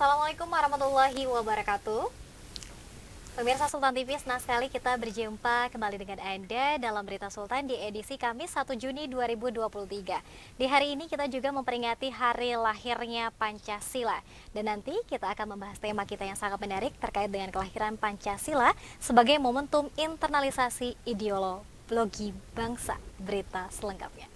Assalamualaikum warahmatullahi wabarakatuh. Pemirsa Sultan TV, senang sekali kita berjumpa kembali dengan Anda dalam Berita Sultan di edisi Kamis 1 Juni 2023. Di hari ini kita juga memperingati hari lahirnya Pancasila. Dan nanti kita akan membahas tema kita yang sangat menarik terkait dengan kelahiran Pancasila sebagai momentum internalisasi ideologi bangsa. Berita selengkapnya.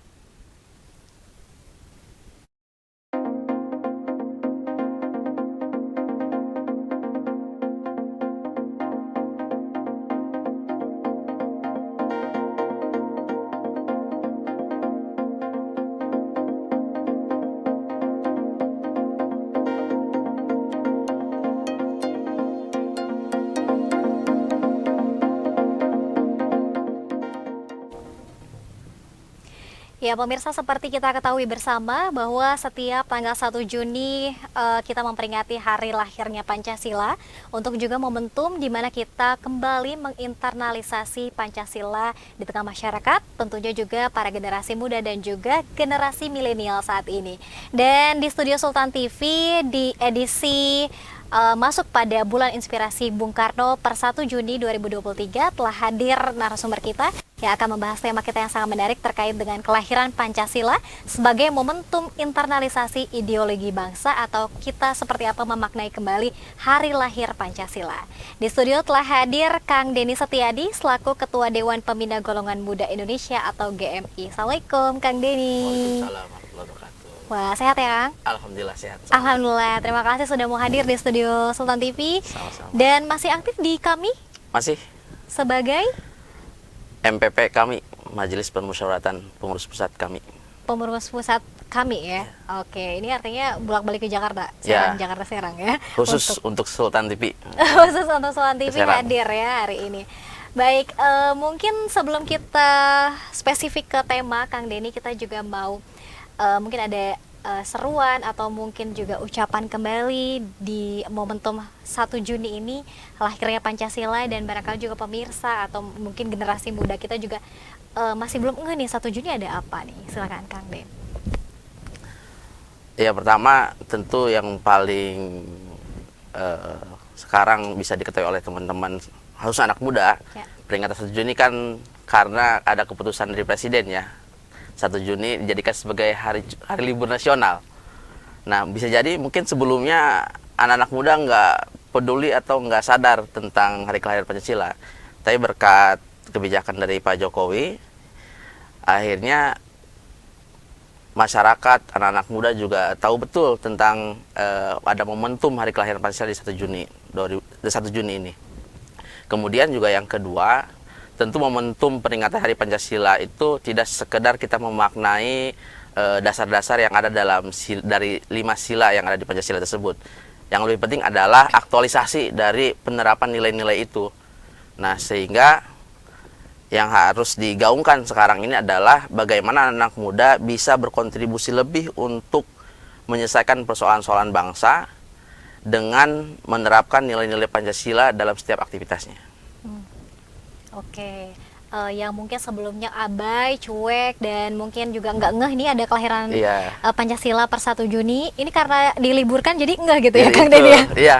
Ya pemirsa, seperti kita ketahui bersama bahwa setiap tanggal 1 Juni kita memperingati hari lahirnya Pancasila untuk juga momentum di mana kita kembali menginternalisasi Pancasila di tengah masyarakat, tentunya juga para generasi muda dan juga generasi milenial saat ini. Dan di studio Sultan TV di edisi masuk pada bulan inspirasi Bung Karno per 1 Juni 2023 telah hadir narasumber kita yang akan membahas tema kita yang sangat menarik terkait dengan kelahiran Pancasila sebagai momentum internalisasi ideologi bangsa, atau kita seperti apa memaknai kembali hari lahir Pancasila. Di studio telah hadir Kang Denny Setiadi selaku Ketua Dewan Pembina Golongan Muda Indonesia atau GMI. Assalamualaikum Kang Denny. Waalaikumsalam warahmatullahi wabarakatuh. Wah, sehat ya Kang? Alhamdulillah sehat. Alhamdulillah, terima kasih sudah mau hadir di studio Sultan TV. Sama-sama. Dan masih aktif di kami Masih sebagai MPP kami, Majelis Permusyawaratan Pengurus Pusat kami. pengurus pusat kami ya. Oke, ini artinya bolak-balik ke Jakarta, Ya. Jakarta Serang ya. Khusus untuk Sultan TV. Khusus untuk Sultan TV Serang. hadir ya hari ini. Baik, mungkin sebelum kita spesifik ke tema, Kang Denny, kita juga mau mungkin ada seruan atau mungkin juga ucapan kembali di momentum 1 Juni ini lahirnya Pancasila, dan barangkali juga pemirsa atau mungkin generasi muda kita juga masih belum ngeh nih 1 Juni ada apa nih. Silakan Kang Den. Ya, pertama tentu yang paling sekarang bisa diketahui oleh teman-teman khusus anak muda, Ya. peringatan 1 Juni kan karena ada keputusan dari Presiden ya. 1 Juni dijadikan sebagai hari libur nasional. Nah, bisa jadi mungkin sebelumnya anak-anak muda nggak peduli atau nggak sadar tentang hari kelahiran Pancasila. Tapi berkat kebijakan dari Pak Jokowi, akhirnya masyarakat, anak-anak muda juga tahu betul tentang ada momentum hari kelahiran Pancasila di 1 Juni ini. Kemudian juga yang kedua, tentu momentum peringatan Hari Pancasila itu tidak sekedar kita memaknai dasar-dasar yang ada dari 5 sila yang ada di Pancasila tersebut. Yang lebih penting adalah aktualisasi dari penerapan nilai-nilai itu. Nah, sehingga yang harus digaungkan sekarang ini adalah bagaimana anak muda bisa berkontribusi lebih untuk menyelesaikan persoalan-persoalan bangsa dengan menerapkan nilai-nilai Pancasila dalam setiap aktivitasnya. Oke, yang mungkin sebelumnya abai, cuek, dan mungkin juga nggak ngeh ini ada kelahiran Iya. Pancasila per 1 Juni. Ini karena diliburkan jadi enggak gitu ya Jadi Kang itu, Denny ya? Iya.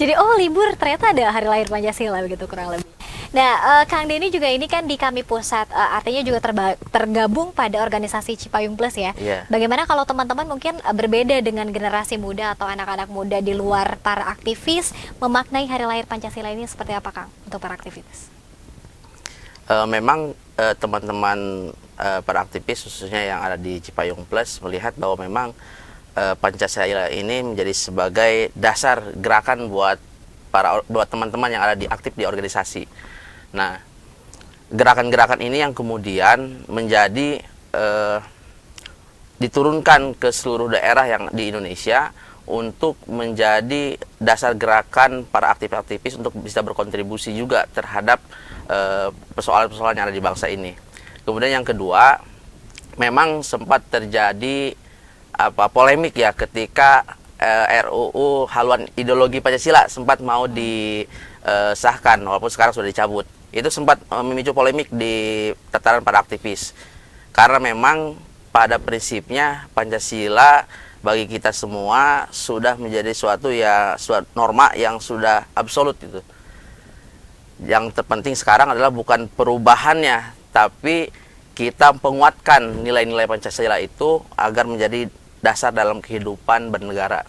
Jadi oh libur, ternyata ada hari lahir Pancasila begitu kurang lebih. Nah, Kang Denny juga ini kan di kami pusat, artinya juga tergabung pada organisasi Cipayung Plus ya. Iya. Bagaimana kalau teman-teman mungkin berbeda dengan generasi muda atau anak-anak muda di luar para aktivis, memaknai hari lahir Pancasila ini seperti apa Kang untuk para aktivis? Memang teman-teman para aktivis khususnya yang ada di Cipayung Plus melihat bahwa memang Pancasila ini menjadi sebagai dasar gerakan buat teman-teman yang ada aktif di organisasi. Nah, gerakan-gerakan ini yang kemudian menjadi diturunkan ke seluruh daerah yang di Indonesia untuk menjadi dasar gerakan para aktivis untuk bisa berkontribusi juga terhadap persoalan-persoalan yang ada di bangsa ini. Kemudian yang kedua, memang sempat terjadi polemik ya ketika RUU haluan ideologi Pancasila sempat mau disahkan walaupun sekarang sudah dicabut. Itu sempat memicu polemik di tataran para aktivis. Karena memang pada prinsipnya Pancasila bagi kita semua sudah menjadi suatu norma yang sudah absolut gitu. Yang terpenting sekarang adalah bukan perubahannya, tapi kita menguatkan nilai-nilai Pancasila itu agar menjadi dasar dalam kehidupan bernegara.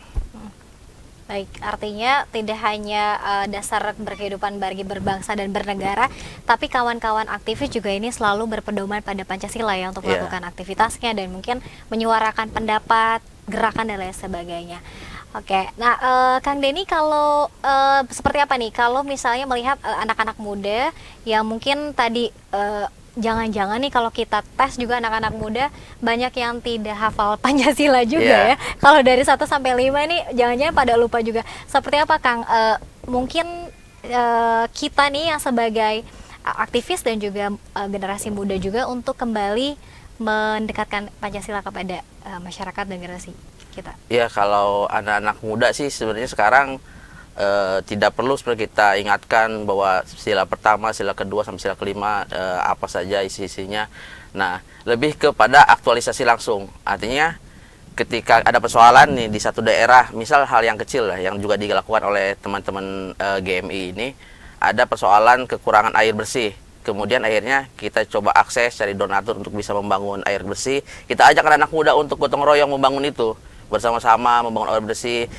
Baik, artinya tidak hanya dasar berkehidupan bagi berbangsa dan bernegara, tapi kawan-kawan aktivis juga ini selalu berpedoman pada Pancasila ya untuk melakukan aktivitasnya dan mungkin menyuarakan pendapat, gerakan dan lain sebagainya. Oke, nah Kang Denny, kalau seperti apa nih kalau misalnya melihat anak-anak muda yang mungkin tadi jangan-jangan nih kalau kita tes juga anak-anak muda banyak yang tidak hafal Pancasila juga ya. Kalau dari 1 sampai 5 nih jangan-jangan pada lupa juga. Seperti apa Kang? Mungkin kita nih yang sebagai aktivis dan juga generasi muda juga untuk kembali mendekatkan Pancasila kepada masyarakat dan generasi kita. Ya, kalau anak-anak muda sih sebenarnya sekarang tidak perlu sebenarnya kita ingatkan bahwa sila pertama, sila kedua sampai sila kelima apa saja isi-isinya. Nah, lebih kepada aktualisasi langsung. Artinya ketika ada persoalan nih di satu daerah, misal hal yang kecil lah yang juga dilakukan oleh teman-teman GMI ini, ada persoalan kekurangan air bersih. Kemudian akhirnya kita coba akses cari donatur untuk bisa membangun air bersih. Kita ajak anak muda untuk gotong royong membangun itu, bersama-sama membangun air bersih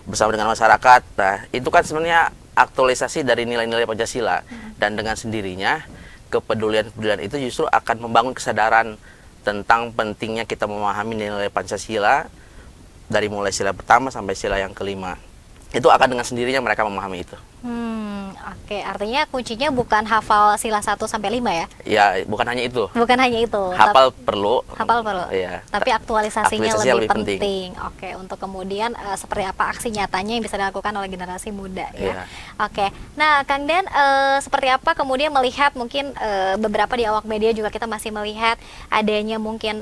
bersama dengan masyarakat. Nah, itu kan sebenarnya aktualisasi dari nilai-nilai Pancasila. Dan dengan sendirinya kepedulian-kepedulian itu justru akan membangun kesadaran tentang pentingnya kita memahami nilai Pancasila dari mulai sila pertama sampai sila yang kelima. Itu akan dengan sendirinya mereka memahami itu. Oke, artinya kuncinya bukan hafal sila 1 sampai 5 ya? Ya, bukan hanya itu. Bukan hanya itu. Hafal perlu. Hafal perlu. Ya. Tapi aktualisasinya lebih penting. penting. Oke, untuk kemudian seperti apa aksi nyatanya yang bisa dilakukan oleh generasi muda ya. Oke. Nah, Kang Den, seperti apa kemudian melihat mungkin beberapa di awak media juga kita masih melihat adanya mungkin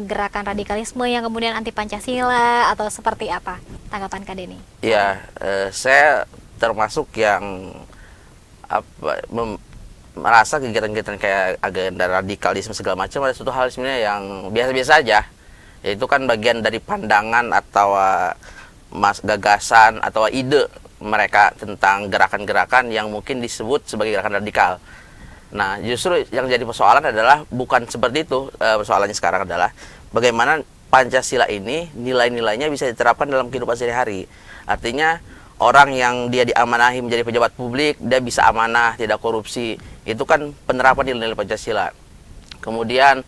gerakan radikalisme yang kemudian anti Pancasila atau seperti apa tanggapan Kak Denny? Ya, saya termasuk yang merasa kegiatan-kegiatan kayak agenda radikalisme segala macam ada suatu hal sebenarnya yang biasa-biasa aja. Yaitu kan bagian dari pandangan atau gagasan atau ide mereka tentang gerakan-gerakan yang mungkin disebut sebagai gerakan radikal. Nah, justru yang jadi persoalan adalah bukan seperti itu. Persoalannya sekarang adalah bagaimana Pancasila ini nilai-nilainya bisa diterapkan dalam kehidupan sehari-hari. Artinya orang yang dia diamanahi menjadi pejabat publik, dia bisa amanah, tidak korupsi. Itu kan penerapan nilai-nilai Pancasila. Kemudian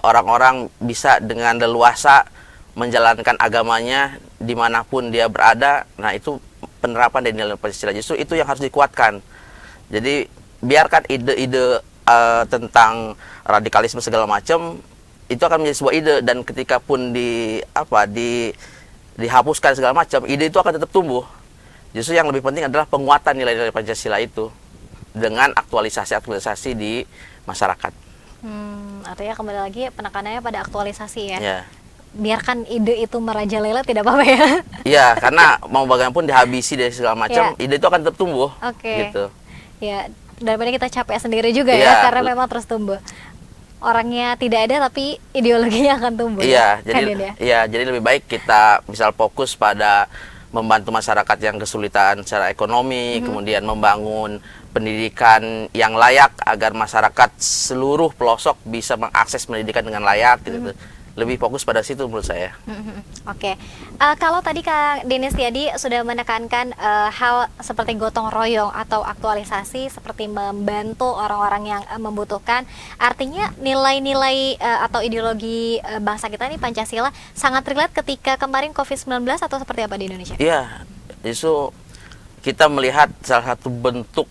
orang-orang bisa dengan leluasa menjalankan agamanya dimanapun dia berada. Nah, itu penerapan dari nilai Pancasila. Justru itu yang harus dikuatkan. Jadi biarkan ide-ide tentang radikalisme segala macam itu akan menjadi sebuah ide, dan ketika pun dihapuskan segala macam, ide itu akan tetap tumbuh. Justru yang lebih penting adalah penguatan nilai-nilai Pancasila itu dengan aktualisasi di masyarakat. Artinya kembali lagi penekanannya pada aktualisasi ya. Biarkan ide itu merajalela tidak apa-apa ya. Iya, karena mau bagaimanapun dihabisi dari segala macam, ide itu akan tetap tumbuh. Gitu. Ya, daripada kita capek sendiri juga ya, karena memang terus tumbuh. Orangnya tidak ada tapi ideologinya akan tumbuh. Jadi lebih baik kita misal fokus pada membantu masyarakat yang kesulitan secara ekonomi, kemudian membangun pendidikan yang layak agar masyarakat seluruh pelosok bisa mengakses pendidikan dengan layak gitu. Lebih fokus pada situ menurut saya. Oke. Kalau tadi Kak Denny Setiadi sudah menekankan hal seperti gotong royong atau aktualisasi seperti membantu orang-orang yang membutuhkan, artinya nilai-nilai atau ideologi bangsa kita ini Pancasila sangat relate ketika kemarin COVID-19 atau seperti apa di Indonesia? Iya, justru kita melihat salah satu bentuk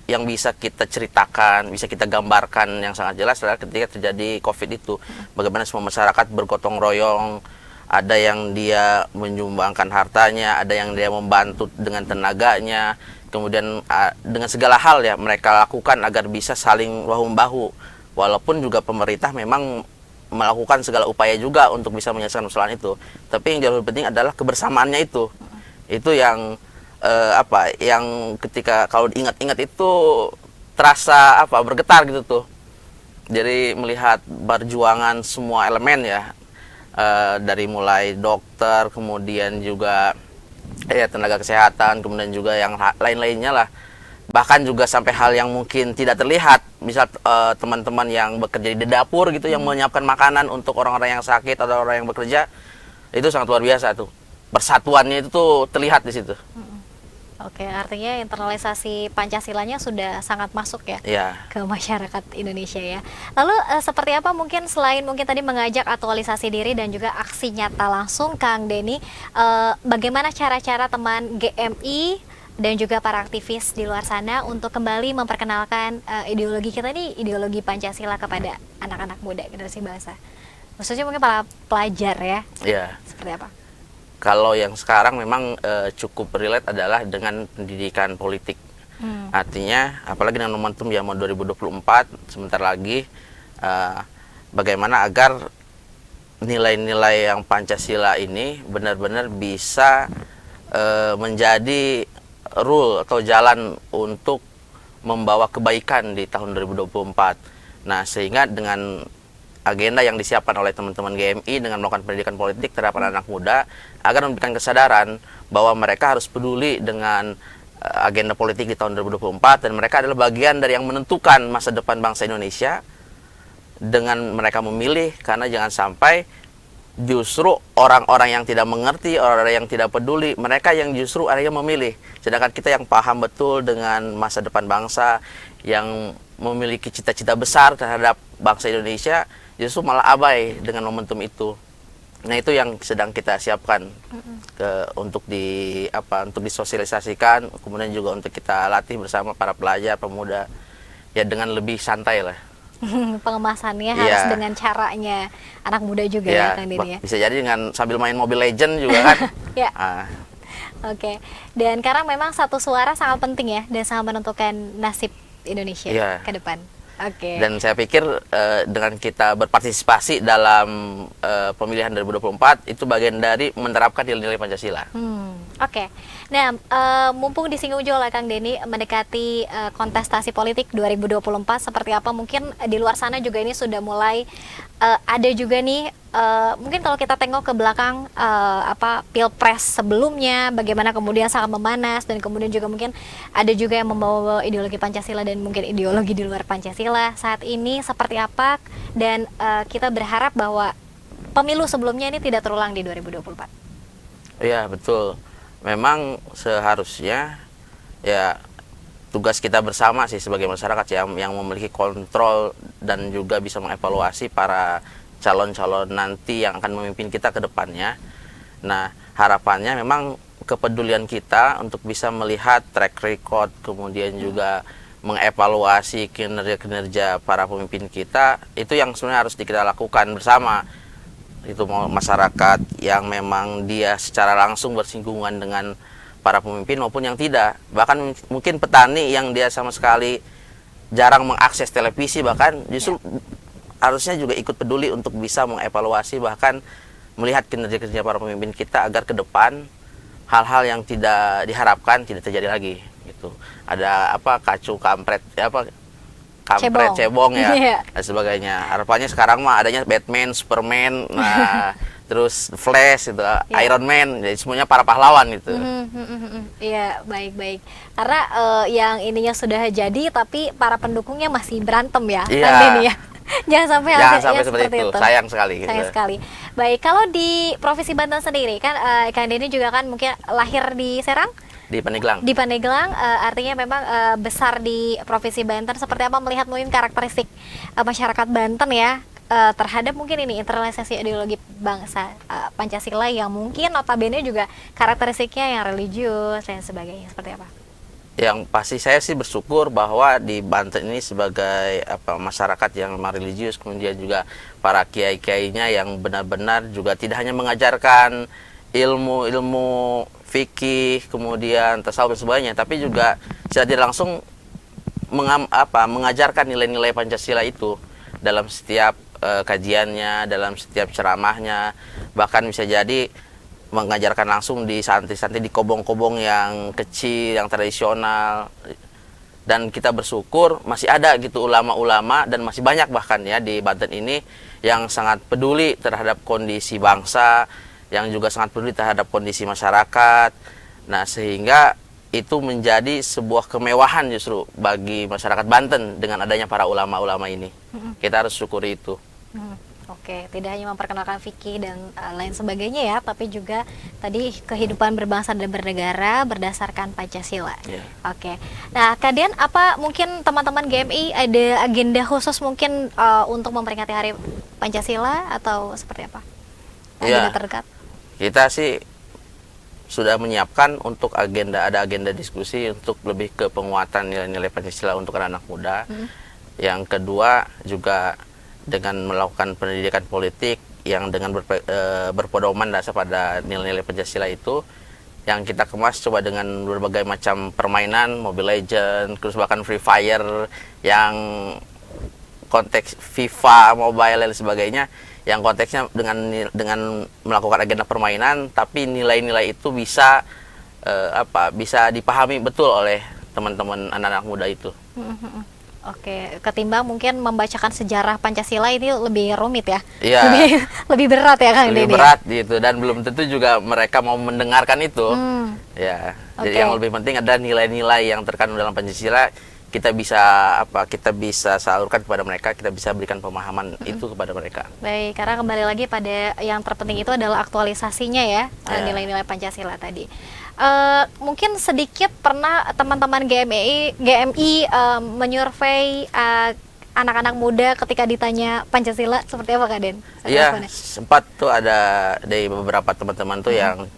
yang bisa kita ceritakan, bisa kita gambarkan yang sangat jelas adalah ketika terjadi COVID itu. Bagaimana semua masyarakat bergotong royong, ada yang dia menyumbangkan hartanya, ada yang dia membantu dengan tenaganya, kemudian dengan segala hal ya mereka lakukan agar bisa saling bahu-membahu. Walaupun juga pemerintah memang melakukan segala upaya juga untuk bisa menyelesaikan persoalan itu. Tapi yang jauh lebih penting adalah kebersamaannya itu. Itu yang yang ketika kalau diingat-ingat itu terasa bergetar gitu tuh. Jadi melihat perjuangan semua elemen ya, dari mulai dokter, kemudian juga ya tenaga kesehatan, kemudian juga yang lain-lainnya lah. Bahkan juga sampai hal yang mungkin tidak terlihat, misal teman-teman yang bekerja di dapur gitu, yang menyiapkan makanan untuk orang-orang yang sakit atau orang yang bekerja, itu sangat luar biasa tuh. Persatuannya itu tuh terlihat di situ. Oke, artinya internalisasi Pancasilanya sudah sangat masuk ya Ya. ke masyarakat Indonesia ya. Lalu seperti apa mungkin selain mungkin tadi mengajak aktualisasi diri dan juga aksi nyata langsung, Kang Denny, bagaimana cara-cara teman GMI dan juga para aktivis di luar sana untuk kembali memperkenalkan ideologi kita ini, ideologi Pancasila kepada anak-anak muda generasi bangsa, khususnya mungkin para pelajar ya? Ya. Seperti apa? Kalau yang sekarang memang cukup relate adalah dengan pendidikan politik. Artinya, apalagi dengan momentum zaman 2024, sebentar lagi, bagaimana agar nilai-nilai yang Pancasila ini benar-benar bisa menjadi rule atau jalan untuk membawa kebaikan di tahun 2024. Nah, sehingga dengan agenda yang disiapkan oleh teman-teman GMI dengan melakukan pendidikan politik terhadap anak muda agar memberikan kesadaran bahwa mereka harus peduli dengan agenda politik di tahun 2024 dan mereka adalah bagian dari yang menentukan masa depan bangsa Indonesia dengan mereka memilih, karena jangan sampai justru orang-orang yang tidak mengerti, orang-orang yang tidak peduli, mereka yang justru akhirnya memilih, sedangkan kita yang paham betul dengan masa depan bangsa, yang memiliki cita-cita besar terhadap bangsa Indonesia, justru malah abai dengan momentum itu. Nah, itu yang sedang kita siapkan untuk disosialisasikan, kemudian juga untuk kita latih bersama para pelajar, pemuda, ya dengan lebih santai lah. Pengemasannya harus dengan caranya anak muda juga ya, Kang Denny ya. Bisa jadi dengan sambil main Mobile Legend juga kan. Ya. Oke. Dan karena memang satu suara sangat penting ya dan sangat menentukan nasib Indonesia ke depan. Oke. Dan saya pikir dengan kita berpartisipasi dalam pemilihan 2024 itu bagian dari menerapkan nilai-nilai Pancasila. Oke. Nah, mumpung disinggung juga oleh Kang Denny mendekati kontestasi politik 2024, seperti apa mungkin di luar sana juga ini sudah mulai ada juga nih, mungkin kalau kita tengok ke belakang pilpres sebelumnya, bagaimana kemudian sangat memanas, dan kemudian juga mungkin ada juga yang membawa ideologi Pancasila dan mungkin ideologi di luar Pancasila. Saat ini seperti apa, dan kita berharap bahwa pemilu sebelumnya ini tidak terulang di 2024. Iya, betul. Memang seharusnya ya tugas kita bersama sih sebagai masyarakat yang memiliki kontrol dan juga bisa mengevaluasi para calon-calon nanti yang akan memimpin kita ke depannya. Nah, harapannya memang kepedulian kita untuk bisa melihat track record, kemudian juga mengevaluasi kinerja-kinerja para pemimpin kita, itu yang sebenarnya harus kita lakukan bersama. Itu masyarakat yang memang dia secara langsung bersinggungan dengan para pemimpin maupun yang tidak, bahkan mungkin petani yang dia sama sekali jarang mengakses televisi, bahkan justru harusnya juga ikut peduli untuk bisa mengevaluasi bahkan melihat kinerja-kinerja para pemimpin kita agar ke depan hal-hal yang tidak diharapkan tidak terjadi lagi gitu. Ada kacu kampret cebong ya dan sebagainya. Harapannya sekarang mah adanya Batman, Superman, nah terus Flash itu, Iron Man, jadi semuanya para pahlawan gitu. Iya, baik-baik. Karena yang ininya sudah jadi tapi para pendukungnya masih berantem ya, Kang Denny ya. Jangan sampai seperti itu. Sayang sekali. Sayang sekali. Baik, kalau di Provinsi Banten sendiri kan Kang Denny juga kan mungkin lahir di Serang? Di Pandeglang. Di Pandeglang, artinya memang besar di Provinsi Banten. Seperti apa melihat mungkin karakteristik masyarakat Banten ya terhadap mungkin ini internalisasi ideologi bangsa Pancasila yang mungkin notabene juga karakteristiknya yang religius dan sebagainya, seperti apa? Yang pasti saya sih bersyukur bahwa di Banten ini sebagai masyarakat yang memang religius, kemudian juga para kiai-kiainya yang benar-benar juga tidak hanya mengajarkan ilmu fikih, kemudian tasawuf dan sebagainya, tapi juga secara tidak langsung mengajarkan nilai-nilai Pancasila itu dalam setiap kajiannya, dalam setiap ceramahnya, bahkan bisa jadi mengajarkan langsung di santri-santri di kobong-kobong yang kecil, yang tradisional, Dan kita bersyukur masih ada gitu ulama-ulama dan masih banyak bahkan ya di Banten ini yang sangat peduli terhadap kondisi bangsa, yang juga sangat peduli terhadap kondisi masyarakat. Nah, sehingga itu menjadi sebuah kemewahan justru bagi masyarakat Banten dengan adanya para ulama-ulama ini. Kita harus syukuri itu. Oke, tidak hanya memperkenalkan fikih dan lain sebagainya ya, tapi juga tadi kehidupan berbangsa dan bernegara berdasarkan Pancasila. Yeah. Oke. Nah, Kak Dian, apa mungkin teman-teman GMI ada agenda khusus mungkin untuk memperingati Hari Pancasila atau seperti apa? Agenda terdekat? Kita sih sudah menyiapkan untuk ada agenda diskusi untuk lebih ke penguatan nilai-nilai Pancasila untuk anak-anak muda. Yang kedua juga dengan melakukan pendidikan politik yang dengan berpedoman dasar pada nilai-nilai Pancasila itu, yang kita kemas coba dengan berbagai macam permainan, Mobile Legends, terus bahkan Free Fire, yang konteks FIFA, mobile dan sebagainya, yang konteksnya dengan melakukan agenda permainan, tapi nilai-nilai itu bisa bisa dipahami betul oleh teman-teman anak-anak muda itu. Oke, ketimbang mungkin membacakan sejarah Pancasila ini lebih rumit ya? Iya. Lebih berat ya Kang Deni? Lebih berat gitu, dan belum tentu juga mereka mau mendengarkan itu. Ya, jadi yang lebih penting adalah nilai-nilai yang terkandung dalam Pancasila kita bisa salurkan kepada mereka, kita bisa berikan pemahaman itu kepada mereka. Baik, karena kembali lagi pada yang terpenting itu adalah aktualisasinya ya, nilai-nilai Pancasila tadi. Mungkin sedikit pernah teman-teman GMI menyurvei anak-anak muda ketika ditanya Pancasila seperti apa Kak Den? Iya, sempat tuh ada dari beberapa teman-teman tuh yang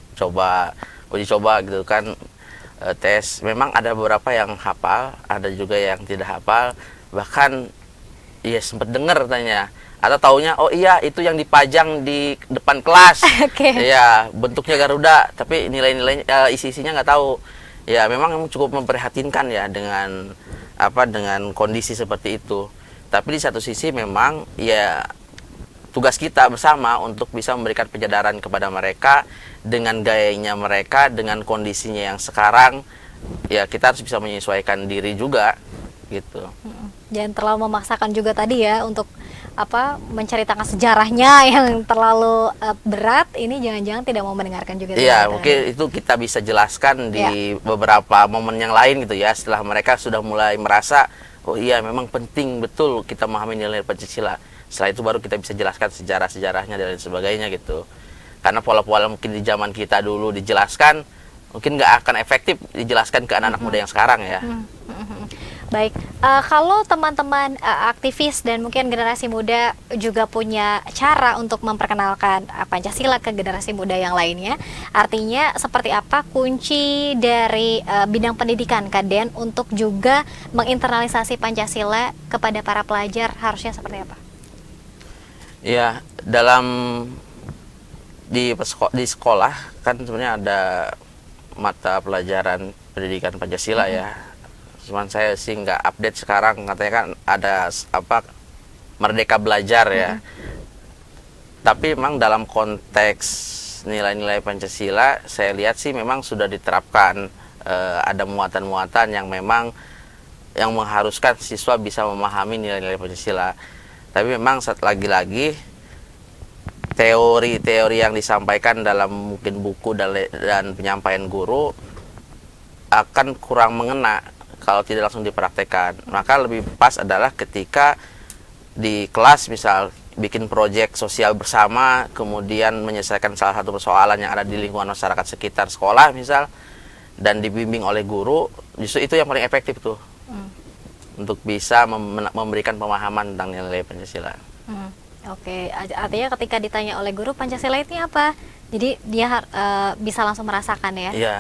uji coba gitu kan, tes. Memang ada beberapa yang hafal, ada juga yang tidak hafal, bahkan ya sempat dengar tanya, atau taunya oh iya itu yang dipajang di depan kelas. Ya bentuknya Garuda tapi nilai-nilai isi-isinya nggak tahu. Ya memang cukup memprihatinkan ya dengan dengan kondisi seperti itu. Tapi di satu sisi memang ya tugas kita bersama untuk bisa memberikan penyadaran kepada mereka dengan gayanya mereka, dengan kondisinya yang sekarang. Ya kita harus bisa menyesuaikan diri juga gitu. Jangan terlalu memaksakan juga tadi ya untuk menceritakan sejarahnya yang terlalu berat. Ini jangan-jangan tidak mau mendengarkan juga. Iya, mungkin itu kita bisa jelaskan di beberapa momen yang lain gitu ya, setelah mereka sudah mulai merasa oh iya memang penting betul kita memahami nilai Pancasila. Setelah itu baru kita bisa jelaskan sejarah-sejarahnya dan lain sebagainya gitu. Karena pola-pola mungkin di zaman kita dulu dijelaskan mungkin nggak akan efektif dijelaskan ke anak-anak muda yang sekarang ya. Baik, kalau teman-teman aktivis dan mungkin generasi muda juga punya cara untuk memperkenalkan Pancasila ke generasi muda yang lainnya, artinya seperti apa kunci dari bidang pendidikan Kak Den untuk juga menginternalisasi Pancasila kepada para pelajar, harusnya seperti apa? Ya, di sekolah kan sebenarnya ada mata pelajaran pendidikan Pancasila ya. Cuman saya sih nggak update sekarang, katanya kan ada Merdeka Belajar ya. Tapi memang dalam konteks nilai-nilai Pancasila saya lihat sih memang sudah diterapkan, ada muatan-muatan yang memang yang mengharuskan siswa bisa memahami nilai-nilai Pancasila. Tapi memang lagi-lagi teori-teori yang disampaikan dalam mungkin buku dan penyampaian guru akan kurang mengena kalau tidak langsung dipraktekkan. Maka lebih pas adalah ketika di kelas misal bikin proyek sosial bersama, kemudian menyelesaikan salah satu persoalan yang ada di lingkungan masyarakat sekitar sekolah misal, dan dibimbing oleh guru, justru itu yang paling efektif tuh untuk bisa memberikan pemahaman tentang nilai Pancasila. Oke, artinya ketika ditanya oleh guru Pancasila itu apa, jadi dia bisa langsung merasakan ya. Iya.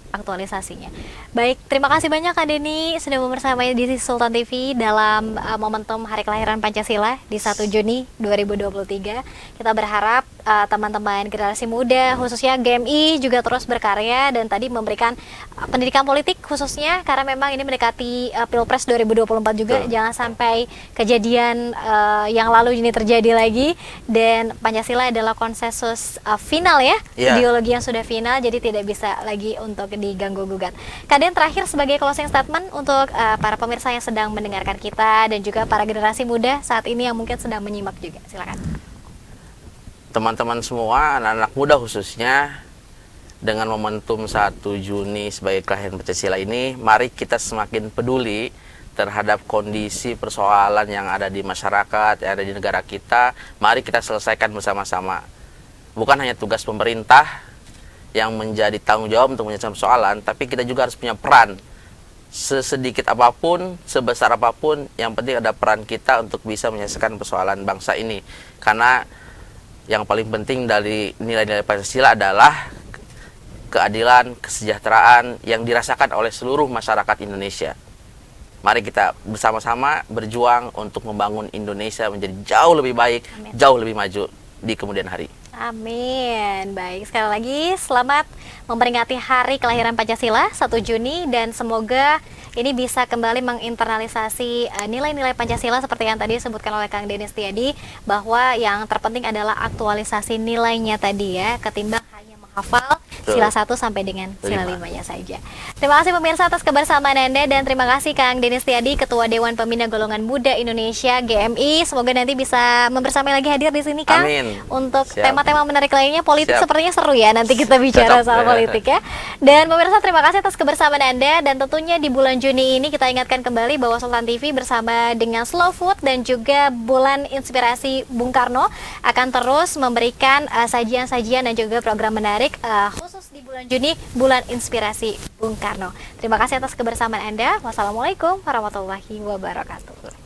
Aktualisasinya. Baik, terima kasih banyak Kak Deni sudah bersama di Sultan TV dalam momentum Hari Kelahiran Pancasila di 1 Juni 2023. Kita berharap teman-teman generasi muda khususnya GMI juga terus berkarya dan tadi memberikan pendidikan politik khususnya karena memang ini mendekati Pilpres 2024 juga. Jangan sampai kejadian yang lalu ini terjadi lagi, dan Pancasila adalah konsensus final ya, ideologi yang sudah final, jadi tidak bisa lagi untuk diganggu gugat. Kak Kemudian terakhir sebagai closing statement untuk para pemirsa yang sedang mendengarkan kita dan juga para generasi muda saat ini yang mungkin sedang menyimak juga. Silakan. Teman-teman semua, anak-anak muda khususnya, dengan momentum 1 Juni sebagai kelahiran Pancasila ini, mari kita semakin peduli terhadap kondisi persoalan yang ada di masyarakat, yang ada di negara kita. Mari kita selesaikan bersama-sama. Bukan hanya tugas pemerintah yang menjadi tanggung jawab untuk menyelesaikan persoalan, tapi kita juga harus punya peran. Sesedikit apapun, sebesar apapun, yang penting ada peran kita untuk bisa menyelesaikan persoalan bangsa ini. Karena yang paling penting dari nilai-nilai Pancasila adalah keadilan, kesejahteraan yang dirasakan oleh seluruh masyarakat Indonesia. Mari kita bersama-sama berjuang untuk membangun Indonesia menjadi jauh lebih baik, Amin. jauh lebih maju di kemudian hari. Amin. Baik, sekali lagi selamat memperingati hari kelahiran Pancasila 1 Juni dan semoga ini bisa kembali menginternalisasi nilai-nilai Pancasila seperti yang tadi disebutkan oleh Kang Dennis Tiadi, bahwa yang terpenting adalah aktualisasi nilainya tadi ya, ketimbang hanya menghafal sila 1 sampai dengan sila 5-nya saja. Terima kasih pemirsa atas kebersamaan Anda dan terima kasih Kang Dennis Tiadi, Ketua Dewan Pembina Golongan Muda Indonesia GMI. Semoga nanti bisa membersamai lagi hadir di sini Kang. Amin. Untuk Siap. tema-tema menarik lainnya, politik Siap. sepertinya seru ya, nanti kita bicara Cocok. soal politik ya. Dan pemirsa terima kasih atas kebersamaan Anda dan tentunya di bulan Juni ini kita ingatkan kembali bahwa Sultan TV bersama dengan Slow Food dan juga Bulan Inspirasi Bung Karno akan terus memberikan sajian-sajian dan juga program menarik khusus di bulan Juni, Bulan Inspirasi Bung Karno. Terima kasih atas kebersamaan Anda. Wassalamualaikum warahmatullahi wabarakatuh.